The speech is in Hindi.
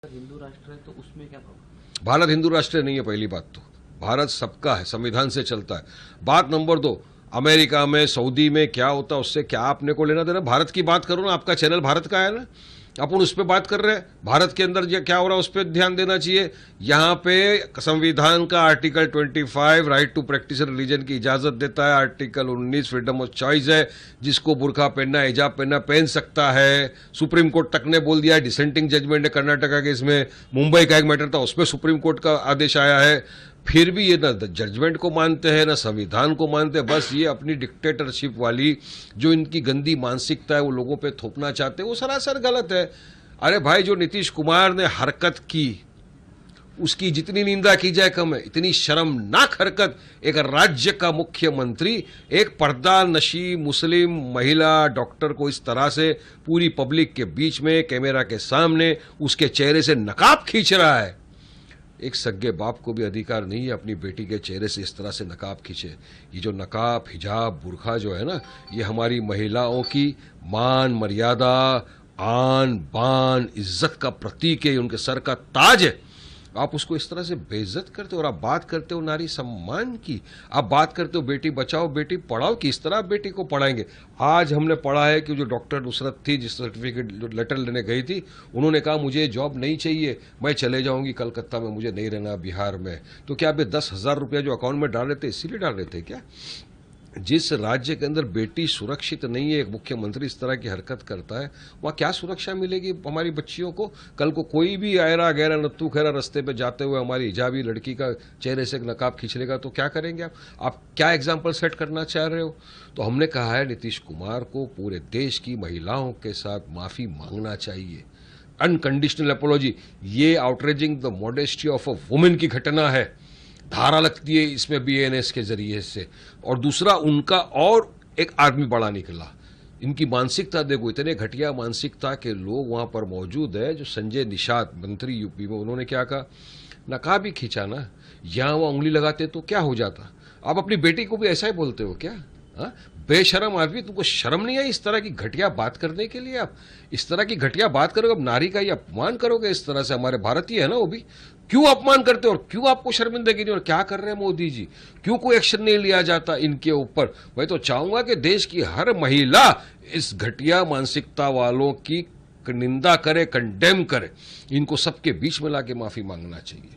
हिंदू राष्ट्र है तो उसमें क्या प्रॉब्लम? भारत हिंदू राष्ट्र नहीं है। पहली बात तो भारत सबका है, संविधान से चलता है। बात नंबर 2, अमेरिका में सऊदी में क्या होता है उससे क्या आपने को लेना देना? भारत की बात करो ना, आपका चैनल भारत का है ना, अपन उस पर बात कर रहे हैं। भारत के अंदर क्या हो रहा है उस पर ध्यान देना चाहिए। यहाँ पे संविधान का article 25 right to practice religion की इजाजत देता है। आर्टिकल 19 फ्रीडम ऑफ चॉइस है, जिसको बुर्का पहनना हिजाब पहनना पहन सकता है। सुप्रीम कोर्ट तक ने बोल दिया है, डिसेंटिंग जजमेंट है कर्नाटका के इसमें। मुंबई का एक मैटर था उसमें सुप्रीम कोर्ट का आदेश आया है। फिर भी ये ना जजमेंट को मानते हैं ना संविधान को मानते हैं। बस ये अपनी डिक्टेटरशिप वाली जो इनकी गंदी मानसिकता है वो लोगों पे थोपना चाहते हैं, वो सरासर गलत है। अरे भाई, जो नीतीश कुमार ने हरकत की उसकी जितनी निंदा की जाए कम है। इतनी शर्मनाक हरकत, एक राज्य का मुख्यमंत्री एक पर्दा नशी मुस्लिम महिला डॉक्टर को इस तरह से पूरी पब्लिक के बीच में कैमरा के सामने उसके चेहरे से नकाब खींच रहा है। एक सगे बाप को भी अधिकार नहीं है अपनी बेटी के चेहरे से इस तरह से नकाब खींचे। ये जो नकाब हिजाब बुर्खा जो है ना, ये हमारी महिलाओं की मान मर्यादा आन बान इज्जत का प्रतीक है, उनके सर का ताज है। आप उसको इस तरह से बेइज्जत करते हो। और आप बात करते हो नारी सम्मान की, आप बात करते हो बेटी बचाओ बेटी पढ़ाओ की। इस तरह आप बेटी को पढ़ाएंगे? आज हमने पढ़ा है कि जो डॉक्टर नुसरत थी, जिस सर्टिफिकेट जो लेटर लेने गई थी, उन्होंने कहा मुझे जॉब नहीं चाहिए, मैं चले जाऊंगी कलकत्ता में, मुझे नहीं रहना बिहार में। तो क्या आप 10,000 रुपया जो अकाउंट में डाल रहे थे इसीलिए डाल रहे थे क्या? जिस राज्य के अंदर बेटी सुरक्षित नहीं है, एक मुख्यमंत्री इस तरह की हरकत करता है, वहाँ क्या सुरक्षा मिलेगी हमारी बच्चियों को? कल को कोई भी आयरा गहरा नत्थू खैरा रास्ते पे जाते हुए हमारी हिजाबी लड़की का चेहरे से नकाब खींच लेगा तो क्या करेंगे आप क्या एग्जाम्पल सेट करना चाह रहे हो? तो हमने कहा है नीतीश कुमार को पूरे देश की महिलाओं के साथ माफ़ी मांगना चाहिए, अनकंडीशनल अपोलॉजी। ये outraging the modesty of a women की घटना है, धारा लगती है इसमें बीएनएस के जरिए से। और दूसरा, उनका और एक आदमी बड़ा निकला। इनकी मानसिकता देखो, इतने घटिया मानसिकता के लोग वहां पर मौजूद है। जो संजय निषाद मंत्री यूपी में, उन्होंने क्या कहा? नकाब ही खींचा ना, यहां वो उंगली लगाते तो क्या हो जाता? आप अपनी बेटी को भी ऐसा ही बोलते हो क्या? हा? बेशरम आदमी, तुमको शर्म नहीं आई इस तरह की घटिया बात करने के लिए? आप इस तरह की घटिया बात करोगे, अब नारी का ही अपमान करोगे इस तरह से। हमारे भारतीय है ना वो भी, क्यों अपमान करते हो और क्यों आपको शर्मिंदगी नहीं? और क्या कर रहे हैं मोदी जी? क्यों कोई एक्शन नहीं लिया जाता इनके ऊपर? मैं तो चाहूंगा कि देश की हर महिला इस घटिया मानसिकता वालों की निंदा करे, कंडेम करे। इनको सबके बीच में लाके माफी मांगना चाहिए।